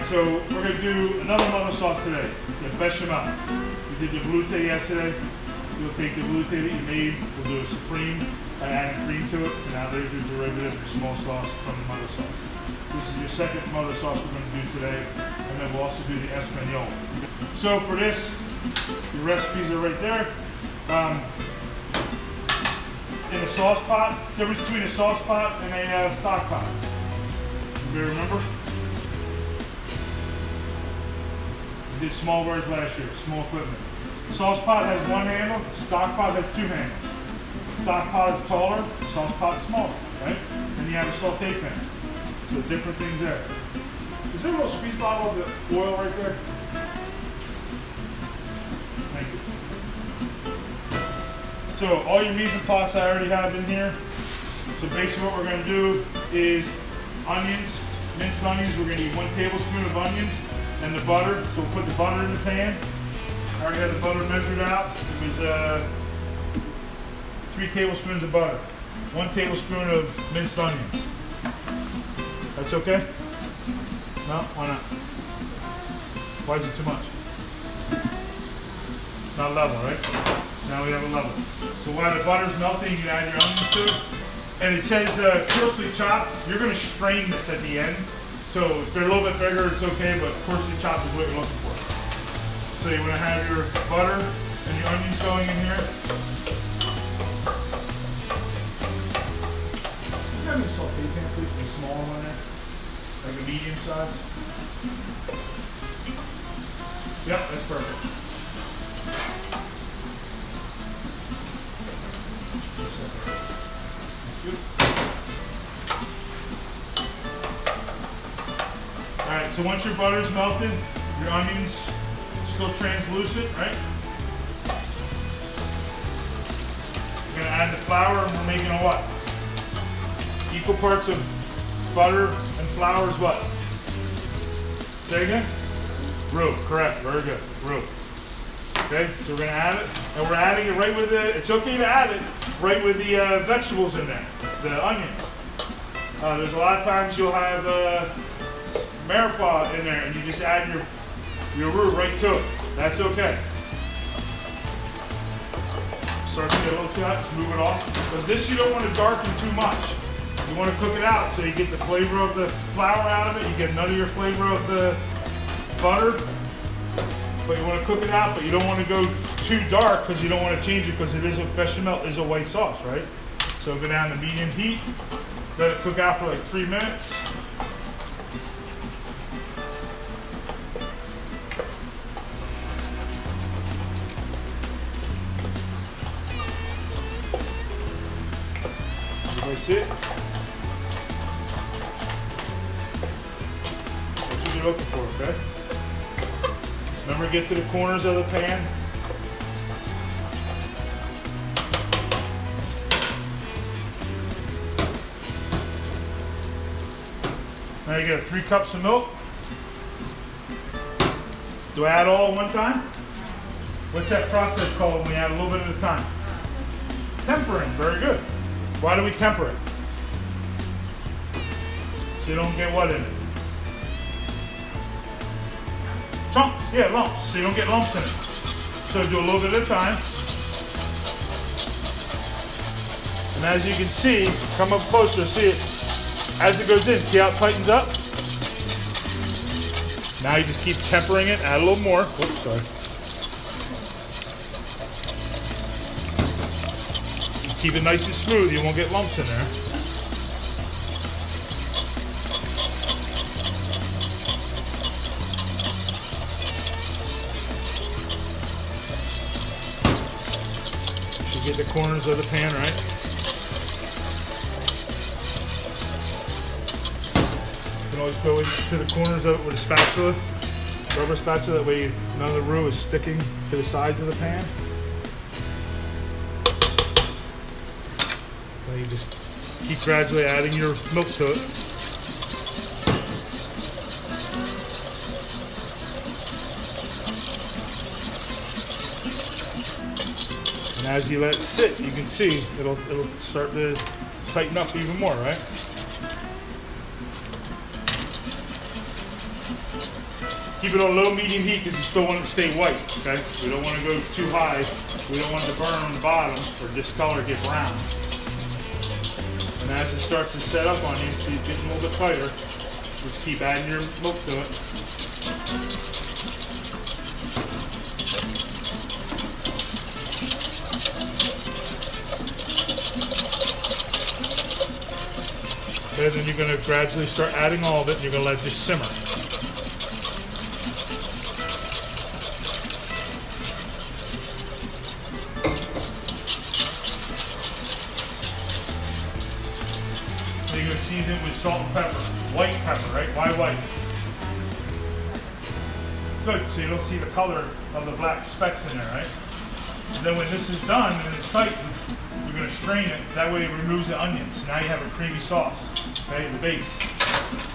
so we're going to do another mother sauce today, the bechamel. We did the velouté yesterday. You'll take the velouté that you made, we'll do a supreme, and add cream to it. So now there's your derivative, your small sauce from the mother sauce. This is your second mother sauce we're going to do today, and then we'll also do the espagnole. So for this, your recipes are right there. In a sauce pot, difference between a sauce pot and a stock pot. You remember? We did small birds last year, small equipment. Sauce pot has one handle, stock pot has two handles. Stock pot is taller, sauce pot is smaller, right? And you have a sauté pan. So different things there. Is there a little squeeze bottle of the oil right there? Thank you. So all your mise en place I already have in here. So basically what we're going to do is onions, minced onions. We're going to need 1 tablespoon of onions and the butter. So we'll put the butter in the pan. I already had the butter measured out. It was 3 tablespoons of butter. 1 tablespoon of minced onions. That's okay? No? Why not? Why is it too much? Not level, right? Now we have a level. So while the butter's melting, you can add your onions to it. And it says coarsely chopped. You're going to strain this at the end. So if they're a little bit bigger, it's okay, but coarsely chopped is what you're looking for. So you want to have your butter and your onions going in here. You have a sauté pan, please, a smaller one there, like a medium size. Yep, that's perfect. Alright, so once your butter's melted, your onions still translucent, right? We're going to add the flour and we're making a what? Equal parts of butter and flour is what? Say again? Roux, correct, very good, roux. Okay, so we're going to add it, and we're adding it right with the, it's okay to add it right with the vegetables in there, the onions. There's a lot of times you'll have mirepoix in there and you just add your roux right to it. That's okay. Start to get a little too hot, just move it off. But this you don't want to darken too much. You want to cook it out so you get the flavor of the flour out of it, you get none of your flavor of the butter. But you want to cook it out, but you don't want to go too dark because you don't want to change it because it is a bechamel, is a white sauce, right? So go down to medium heat, let it cook out for like 3 minutes. Everybody see it? That's what you're looking for, okay? Remember, get to the corners of the pan. Now you got 3 cups of milk. Do I add all at one time? What's that process called when we add a little bit at a time? Tempering, very good. Why do we temper it? So you don't get what in it? Chunks, yeah, lumps, so you don't get lumps in it. So do a little bit at a time. And as you can see, come up closer, see it, as it goes in, see how it tightens up? Now you just keep tempering it, add a little more. Oops, sorry. Keep it nice and smooth, you won't get lumps in there. Get the corners of the pan right. You can always go into the corners of it with a spatula, rubber spatula, that way none of the roux is sticking to the sides of the pan. Then you just keep gradually adding your milk to it. And as you let it sit, you can see it'll start to tighten up even more, right? keep it on low, medium heat because you still want it to stay white, okay? We don't want to go too high. We don't want it to burn on the bottom or discolor, get brown. And as it starts to set up on you, so it's getting a little bit tighter, just keep adding your milk to it. And then you're going to gradually start adding all of it, and you're going to let it just simmer. So you're going to season it with salt and pepper. White pepper, right? Why white? Good, so you don't see the color of the black specks in there, right? And then when this is done and it's tightened, you're going to strain it. That way it removes the onions. Now you have a creamy sauce. Okay, the base.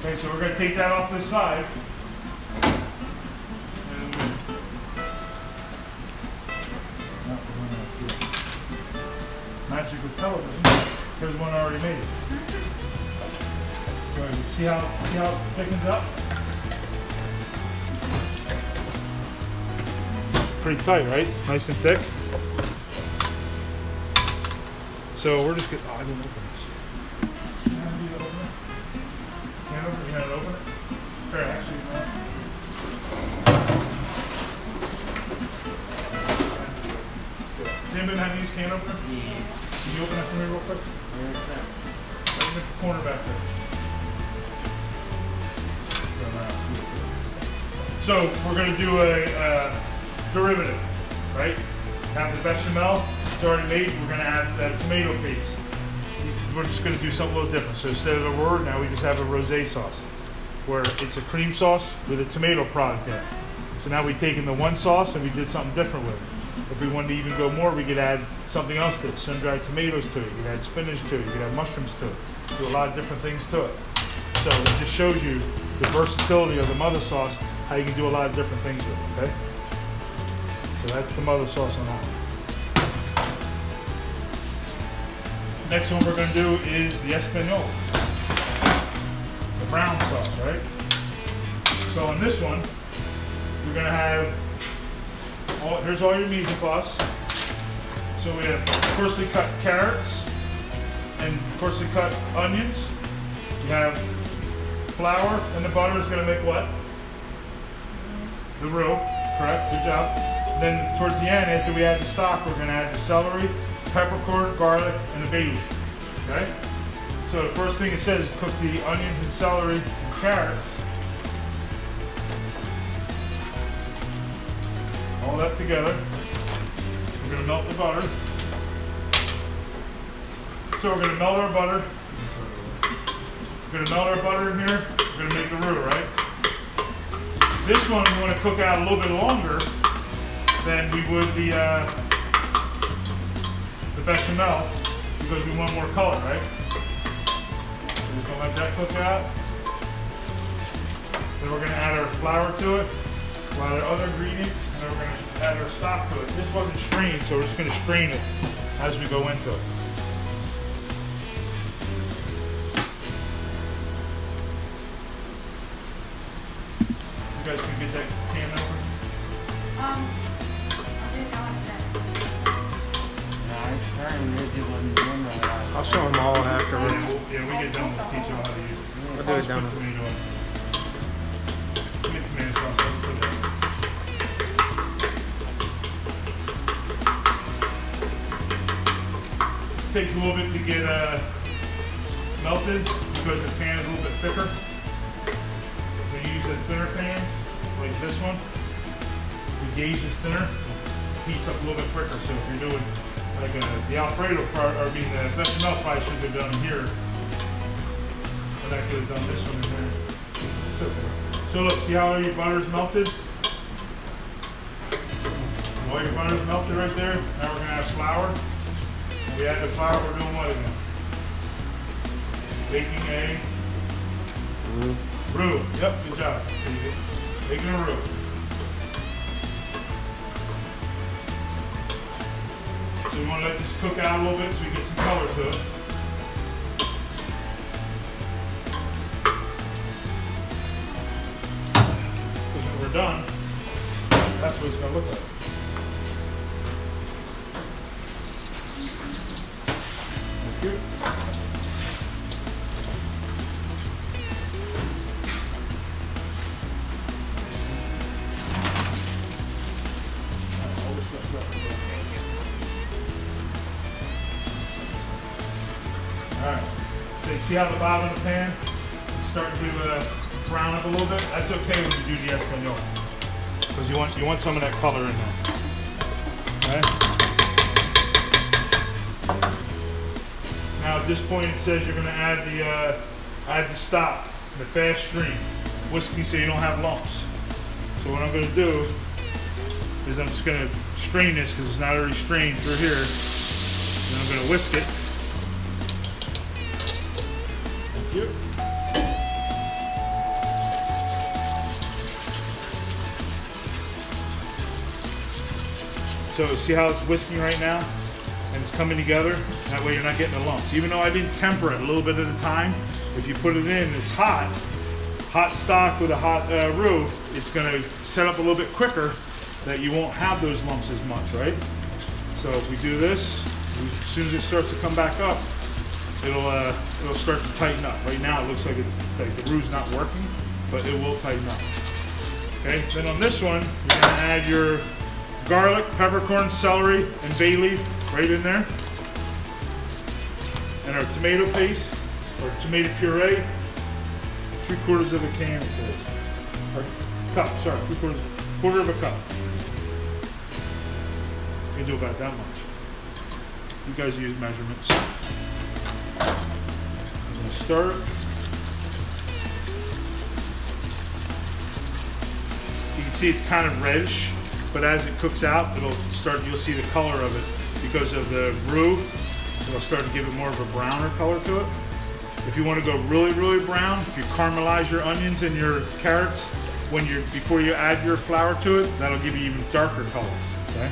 Okay, so we're going to take that off this side. And magic of television. Here's one I already made. So see how it thickens up? Pretty tight, right? It's nice and thick. So we're just going to, I didn't open this. You know, open it? Sure, actually, no. Does anybody know how to use can opener? Yeah. Can you open that for me real quick? Yeah. Right in the corner back there. So we're going to do a derivative, right? Have the bechamel. It's already made. We're going to add that tomato paste. We're just going to do something a little different. So instead of a word, now we just have a rosé sauce, where it's a cream sauce with a tomato product in it. So now we've taken the one sauce and we did something different with it. If we wanted to even go more, we could add something else to it. Sun-dried tomatoes to it. You could add spinach to it. You could add mushrooms to it. Do a lot of different things to it. So it just shows you the versatility of the mother sauce, how you can do a lot of different things with it, okay? So that's the mother sauce on that one. Next one we're going to do is the Espanol, the brown sauce, right? So on this one, we're going to have, here's all your mise en place. So we have coarsely cut carrots and coarsely cut onions. You have flour, and the butter is going to make what? The roux, correct? Good job. And then towards the end, after we add the stock, we're going to add the celery, peppercorn, garlic, and the bay leaf. Okay? So the first thing it says is cook the onions and celery and carrots. All that together. We're going to melt the butter. So we're going to melt our butter. We're going to melt our butter in here. We're going to make the roux, right? This one we want to cook out a little bit longer than we would the bechamel, because we want more color, right? So we're going to let that cook out. Then we're going to add our flour to it, we'll add our other ingredients, and then we're going to add our stock to it. This wasn't strained, so we're just going to strain it as we go into it. You guys can get that can over? I didn't know what I'll show them all afterwards. Yeah, we get done with teaching them how to use it. We'll do it down. Tomato in. Get tomato sauce on, put it in. Takes a little bit to get melted because the pan is a little bit thicker. So you use the thinner pans, like this one. The gauge is thinner, heats up a little bit quicker. So if you're doing like the Alfredo part, or being the bechamel fry, should have done here. But I could have done this one in there. It's okay. So look, see how all your butter is melted? All your butter is melted right there. Now we're gonna add flour. When we add the flour, we're doing what again? Baking a roux. Yep, good job. Baking a roux. So we want to let this cook out a little bit so we get some color to it. We're we're done, that's what it's gonna look like. Thank you. Alright, so you see how the bottom of the pan is starting to brown up a little bit? That's okay when you do the Espanol, because you want some of that color in there. Okay. Now at this point it says you're going to add the stock, the fast stream, whisking so you don't have lumps. So what I'm going to do is I'm just going to strain this because it's not already strained through here. Then I'm going to whisk it. Thank you. So see how it's whisking right now? And it's coming together? That way you're not getting the lumps. Even though I didn't temper it a little bit at a time, if you put it in, it's hot stock with a hot roux, it's gonna set up a little bit quicker that you won't have those lumps as much, right? So if we do this, as soon as it starts to come back up, it'll start to tighten up. Right now it looks like the roux not working, but it will tighten up. Okay, then on this one, you're gonna add your garlic, peppercorn, celery, and bay leaf right in there. And our tomato paste, or tomato puree, 3/4 of a can it says. Or cup, sorry, quarter of a cup. You can do about that much. You guys use measurements. I'm gonna stir it. You can see it's kind of reddish, but as it cooks out, you'll see the color of it because of the roux. It'll start to give it more of a browner color to it. If you want to go really, really brown, if you caramelize your onions and your carrots before you add your flour to it, that'll give you even darker color. Okay.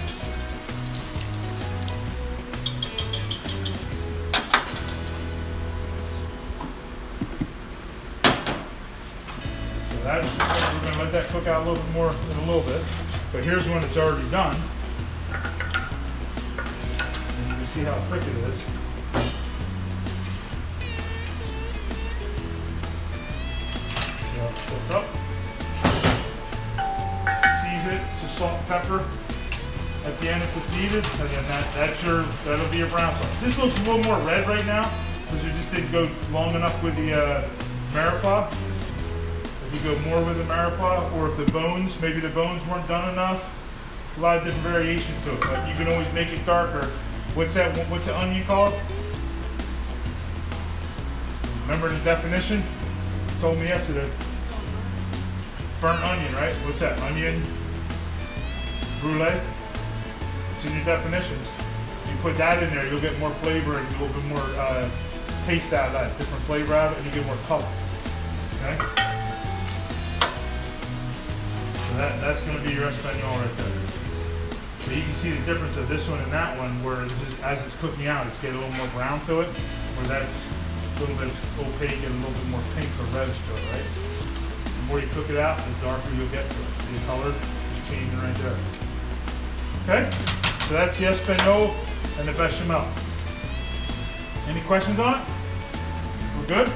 So we're going to let that cook out a little bit more in a little bit. But here's when it's already done. And you can see how thick it is. See how it sets up. Season it to salt and pepper at the end if it's needed. Again, that'll be your brown sauce. This looks a little more red right now because we just didn't go long enough with the mirepoix. If you go more with the mirepoix, or if maybe the bones weren't done enough, there's a lot of different variations to it, but you can always make it darker. What's the onion called? Remember the definition? You told me yesterday. Burnt onion, right? What's that? Onion brulee? It's in your definitions. You put that in there, you'll get more flavor and a little bit more taste out of that, different flavor out of it, and you get more color. Okay? That's going to be your Espanol right there. So you can see the difference of this one and that one, where as it's cooking out, it's getting a little more brown to it, where that's a little bit opaque and a little bit more pink or reddish to it, right? The more you cook it out, the darker you'll get to it. See the color is changing right there. Okay? So that's the Espanol and the bechamel. Any questions on it? We're good?